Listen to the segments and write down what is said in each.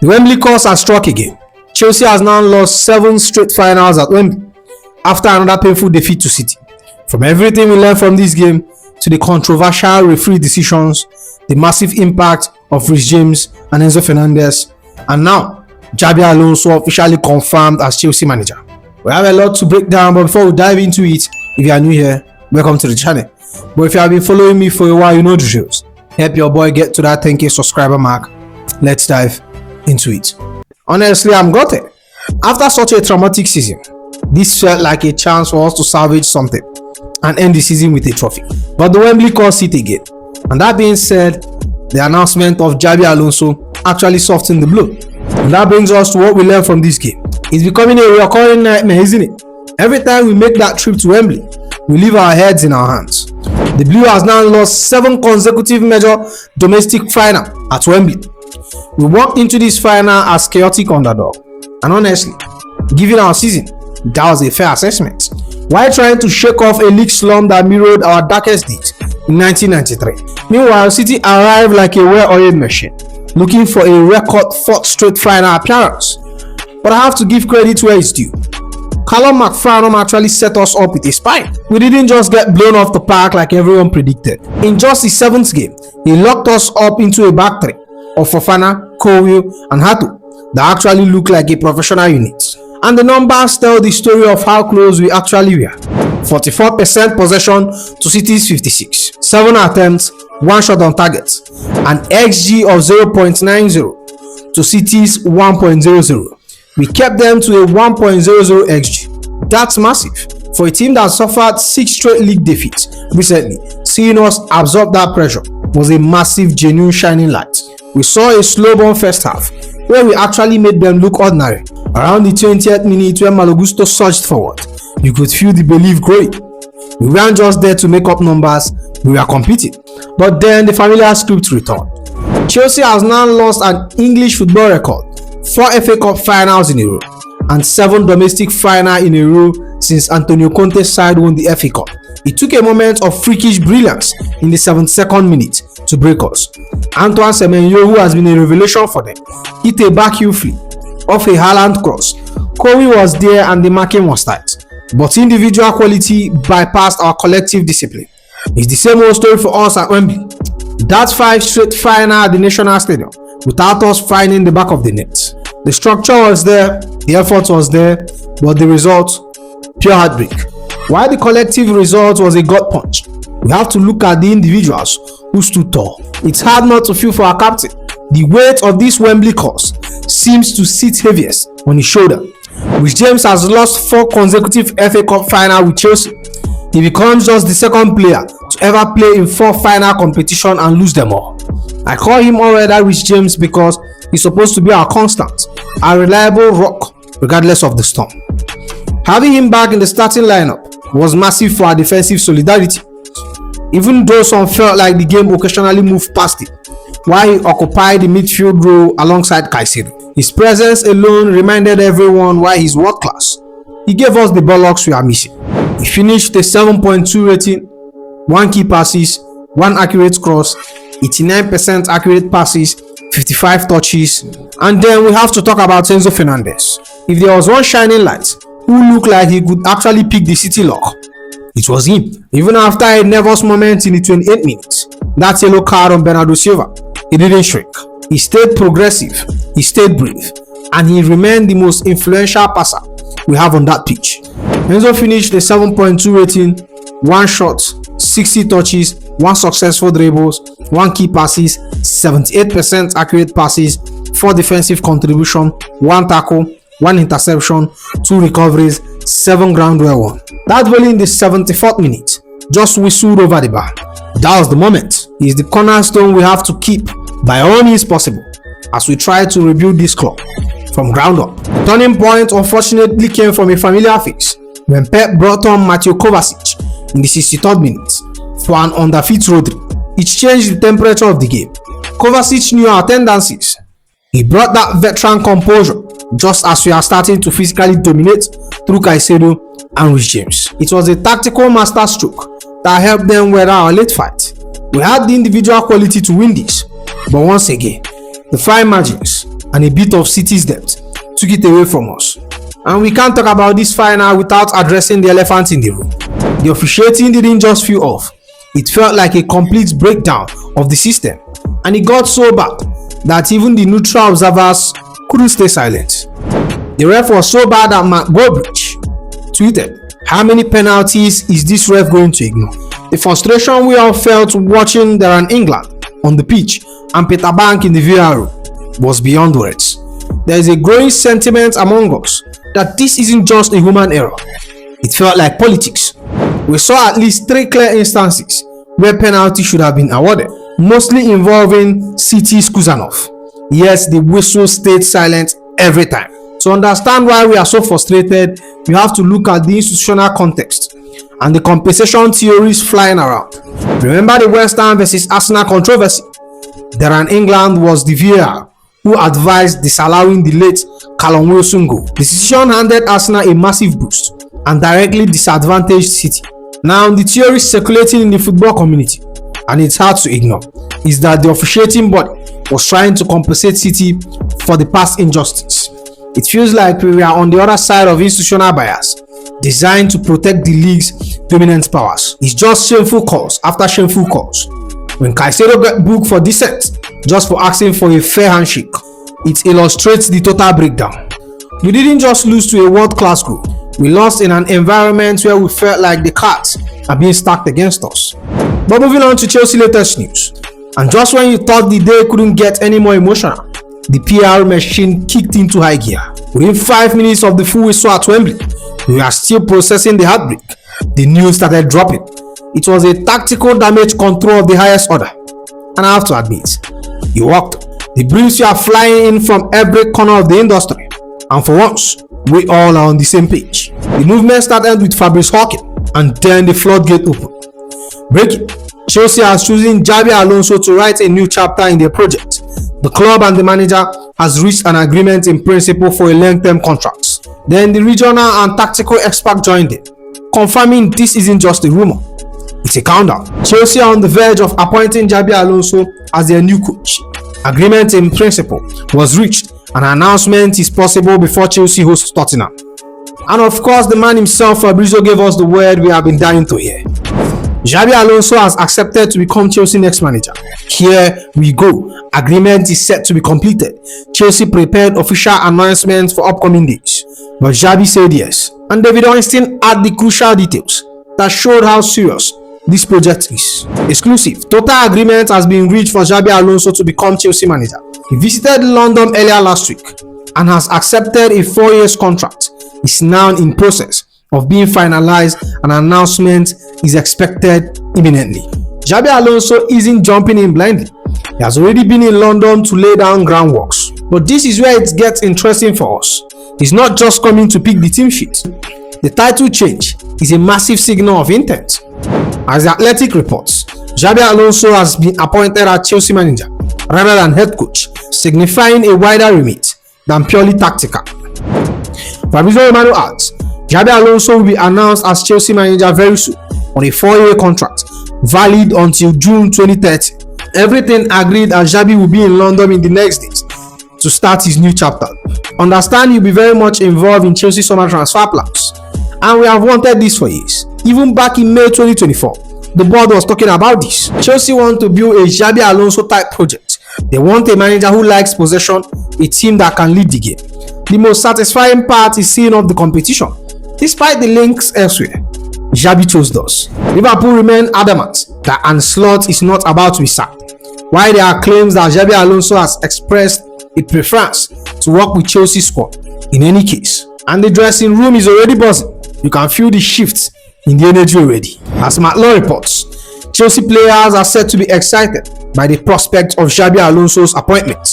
The Wembley curse has struck again. Chelsea has now lost 7 straight finals at Wembley after another painful defeat to City. From everything we learned from this game to the controversial referee decisions, the massive impact of Reece James and Enzo Fernandez, and now Xabi Alonso officially confirmed as Chelsea manager. We have a lot to break down, but before we dive into it, if you are new here, welcome to the channel. But if you have been following me for a while, you know the drills. Help your boy get to that 10k subscriber mark. Let's dive into it. Honestly, I'm gutted. After such a traumatic season, this felt like a chance for us to salvage something and end the season with a trophy. But the Wembley caused it again. And that being said, the announcement of Xabi Alonso actually softened the blow. And that brings us to what we learned from this game. It's becoming a recurring nightmare, isn't it? Every time we make that trip to Wembley, we leave our heads in our hands. The Blue has now lost 7 consecutive major domestic finals at Wembley. We walked into this final as chaotic underdog, and honestly, given our season, that was a fair assessment. While trying to shake off a league slump that mirrored our darkest days in 1993. Meanwhile, City arrived like a well-oiled machine, looking for a record 4th straight final appearance. But I have to give credit where it's due. Callum McFarlane actually set us up with a spine. We didn't just get blown off the park like everyone predicted. In just his 7th game, he locked us up into a back three of Fofana, Colwill, and Hato that actually looked like a professional unit. And the numbers tell the story of how close we actually were. 44% possession to City's 56, 7 attempts, 1 shot on target, and XG of 0.90 to City's 1.00. We kept them to a 1.00 XG. That's massive for a team that suffered 6 straight league defeats recently. Seeing us absorb that pressure was a massive, genuine shining light. We saw a slow burn first half where we actually made them look ordinary. Around the 20th minute when Malo Gusto surged forward, you could feel the belief growing. We weren't just there to make up numbers, we were competing. But then the familiar script returned. Chelsea has now lost an English football record 4 FA Cup finals in a row and 7 domestic finals in a row since Antonio Conte's side won the FA Cup. It took a moment of freakish brilliance in the 72nd minute to break us. Antoine Semenyo, who has been a revelation for them, hit a back heel flip off a Haaland cross. Colwill was there and the marking was tight, but individual quality bypassed our collective discipline. It's the same old story for us at Wembley. That's 5 straight final at the National Stadium without us finding the back of the net. The structure was there, the effort was there, but the result, pure heartbreak. While the collective result was a gut punch, we have to look at the individuals who stood tall. It's hard not to feel for our captain. The weight of this Wembley curse seems to sit heaviest on his shoulder. Reece James has lost 4 consecutive FA Cup finals with Chelsea. He becomes just the 2nd player to ever play in 4 final competitions and lose them all. I call him already Reece James because he's supposed to be our constant, our reliable rock regardless of the storm. Having him back in the starting lineup was massive for our defensive solidarity. Even though some felt like the game occasionally moved past him, while he occupied the midfield role alongside Caicedo. His presence alone reminded everyone why he's world class. He gave us the bollocks we are missing. He finished a 7.2 rating, 1 key passes, 1 accurate cross, 89% accurate passes, 55 touches, and then we have to talk about Enzo Fernandez. If there was one shining light who looked like he could actually pick the City lock, it was him. Even after a nervous moment in the 28 minutes, that yellow card on Bernardo Silva, he didn't shrink. He stayed progressive, he stayed brave, and he remained the most influential passer we have on that pitch. Enzo finished a 7.2 rating, 1 shot, 60 touches, 1 successful dribbles, 1 key passes, 78% accurate passes, 4 defensive contribution, 1 tackle, 1 interception, 2 recoveries, 7 ground well won. That volley in the 74th minute just whistled over the bar. That was the moment. He is the cornerstone we have to keep by all means possible as we try to rebuild this club from ground up. The turning point unfortunately came from a familiar face when Pep brought on Mateo Kovacic in the 63rd minute for an underfit Rodri. It changed the temperature of the game. Kovacic knew our tendencies. He brought that veteran composure just as we are starting to physically dominate through Caicedo and Reece James. It was a tactical masterstroke that helped them weather our late fight. We had the individual quality to win this, but once again, the fine margins and a bit of City's depth took it away from us. And we can't talk about this final without addressing the elephant in the room. The officiating didn't just feel off, it felt like a complete breakdown of the system, and it got so bad that even the neutral observers couldn't stay silent. The ref was so bad that Matt Goldbridge tweeted, "How many penalties is this ref going to ignore?" The frustration we all felt watching Darren England on the pitch and Peter Bank in the VAR room was beyond words. There is a growing sentiment among us that this isn't just a human error. It felt like politics. We saw at least 3 clear instances where penalty should have been awarded, mostly involving City's Kuzanov. Yes, the whistle stayed silent every time. To understand why we are so frustrated, we have to look at the institutional context and the compensation theories flying around. Remember the West Ham versus Arsenal controversy? Darren England was the VAR who advised disallowing the late Callum Wilson goal. The decision handed Arsenal a massive boost and directly disadvantaged City. Now, the theory circulating in the football community, and it's hard to ignore, is that the officiating body was trying to compensate City for the past injustice. It feels like we are on the other side of institutional bias, designed to protect the league's dominant powers. It's just shameful calls after shameful calls. When Caicedo got booked for dissent just for asking for a fair handshake, it illustrates the total breakdown. We didn't just lose to a world-class group, we lost in an environment where we felt like the cards are being stacked against us. But moving on to Chelsea latest news, and just when you thought the day couldn't get any more emotional, the PR machine kicked into high gear. Within 5 minutes of the full whistle at Wembley, we are still processing the heartbreak. The news started dropping. It was a tactical damage control of the highest order, and I have to admit, it worked. The briefs are flying in from every corner of the industry, and for once, we all are on the same page. The movement started with Fabrice Hawking, and then the floodgate opened. Breaking: Chelsea has chosen Xabi Alonso to write a new chapter in their project. The club and the manager has reached an agreement in principle for a long-term contract. Then the regional and tactical expert joined in, confirming this isn't just a rumor, it's a countdown. Chelsea are on the verge of appointing Xabi Alonso as their new coach. Agreement in principle was reached. An announcement is possible before Chelsea hosts Tottenham. And of course, the man himself, Fabrizio, gave us the word we have been dying to hear. Xabi Alonso has accepted to become Chelsea next manager. Here we go. Agreement is set to be completed. Chelsea prepared official announcements for upcoming days, but Xabi said yes. And David Ornstein had the crucial details that showed how serious this project is. Exclusive: total agreement has been reached for Xabi Alonso to become Chelsea manager. He visited London earlier last week and has accepted a 4-year contract. It's now in process of being finalized. An announcement is expected imminently. Xabi Alonso isn't jumping in blindly. He has already been in London to lay down groundworks. But this is where it gets interesting for us. He's not just coming to pick the team sheet. The title change is a massive signal of intent. As the Athletic reports, Xabi Alonso has been appointed as Chelsea manager rather than head coach, signifying a wider remit than purely tactical. Fabrizio Romano adds, Xabi Alonso will be announced as Chelsea manager very soon on a 4-year contract, valid until June 2030. Everything agreed, and Xabi will be in London in the next days to start his new chapter. Understand he'll be very much involved in Chelsea summer transfer plans, and we have wanted this for years. Even back in May 2024, the board was talking about this. Chelsea want to build a Xabi Alonso type project. They want a manager who likes possession, a team that can lead the game. The most satisfying part is seeing off the competition. Despite the links elsewhere, Xabi chose us. Liverpool remain adamant that Ancelotti is not about to be sacked, while there are claims that Xabi Alonso has expressed a preference to work with Chelsea squad in any case. And the dressing room is already buzzing. You can feel the shifts in the energy already. As Matt Law reports, Chelsea players are said to be excited by the prospect of Xabi Alonso's appointment.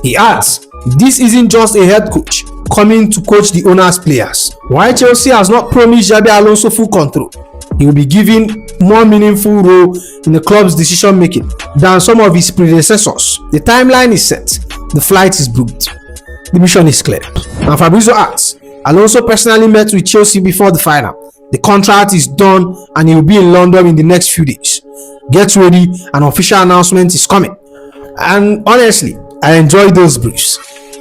He adds, this isn't just a head coach coming to coach the owner's players. While Chelsea has not promised Xabi Alonso full control, he will be given more meaningful role in the club's decision making than some of his predecessors. The timeline is set, the flight is booked, the mission is clear. And Fabrizio adds, Alonso personally met with Chelsea before the final. The contract is done and he will be in London in the next few days. Get ready, an official announcement is coming. And honestly, I enjoy those briefs.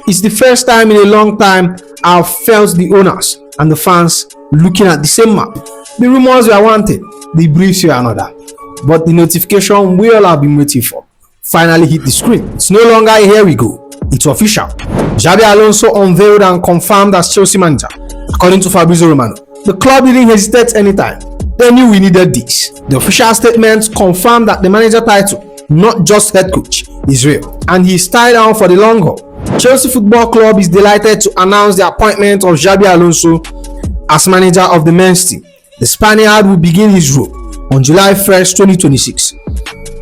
It's the first time in a long time I've felt the owners and the fans looking at the same map. The rumors were one thing, the briefs were another. But the notification we all have been waiting for finally hit the screen. It's no longer a here we go. It's official. Xabi Alonso unveiled and confirmed as Chelsea manager. According to Fabrizio Romano, the club didn't hesitate anytime. They knew we needed this. The official statement confirmed that the manager title, not just head coach, is real, and he is tied down for the long haul. Chelsea Football Club is delighted to announce the appointment of Xabi Alonso as manager of the men's team. The Spaniard will begin his role on July 1st, 2026,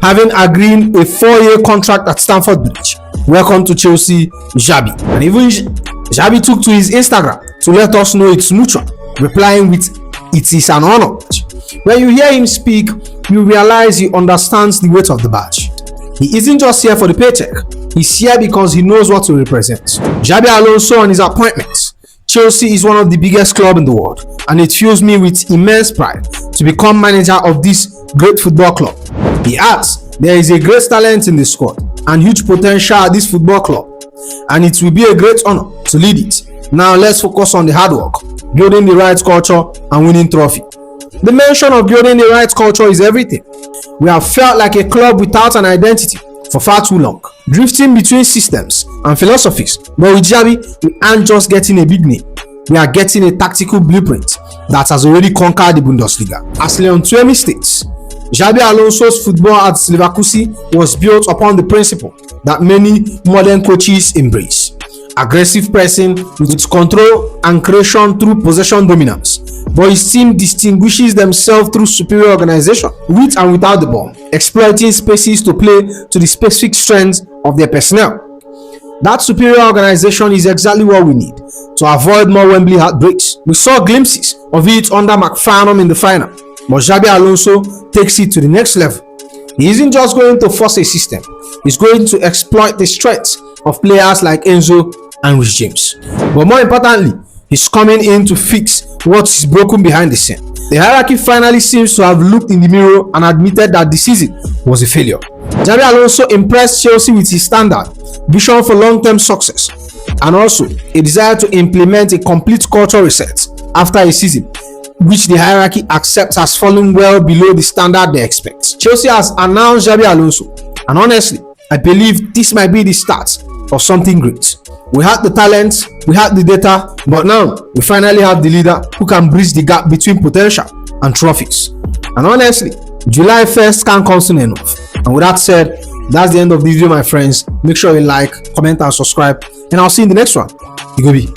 having agreed a 4-year contract at Stamford Bridge. Welcome to Chelsea, Xabi. And even Xabi took to his Instagram to let us know it's mutual, replying with, "It is an honor." When you hear him speak, you realize he understands the weight of the badge. He isn't just here for the paycheck, he's here because he knows what to represent. Xabi Alonso on his appointments. Chelsea is one of the biggest clubs in the world, and it fills me with immense pride to become manager of this great football club. He adds, there is a great talent in the squad and huge potential at this football club, and it will be a great honor to lead it. Now let's focus on the hard work, building the right culture and winning trophy. The mention of building the right culture is everything. We have felt like a club without an identity for far too long, drifting between systems and philosophies. But with Xabi, we aren't just getting a big name, we are getting a tactical blueprint that has already conquered the Bundesliga. As Leon Tuemi states, Xabi Alonso's football at Leverkusen was built upon the principle that many modern coaches embrace: aggressive pressing with control and creation through possession dominance. But his team distinguishes themselves through superior organization, with and without the ball, exploiting spaces to play to the specific strengths of their personnel. That superior organization is exactly what we need to avoid more Wembley heartbreaks. We saw glimpses of it under McFarlane in the final, but Xabi Alonso takes it to the next level. He isn't just going to force a system, he's going to exploit the strengths of players like Enzo and Reece James. But more importantly, he's coming in to fix what is broken behind the scene. The hierarchy finally seems to have looked in the mirror and admitted that the season was a failure. Xabi Alonso impressed Chelsea with his standard, vision for long-term success, and also a desire to implement a complete culture reset after a season which the hierarchy accepts has fallen well below the standard they expect. Chelsea has announced Xabi Alonso, and honestly, I believe this might be the start of something great. We had the talent, we had the data, but now we finally have the leader who can bridge the gap between potential and trophies. And honestly, July 1st can't come soon enough. And with that said, that's the end of the video, my friends. Make sure you like, comment, and subscribe, and I'll see you in the next one. Igobi.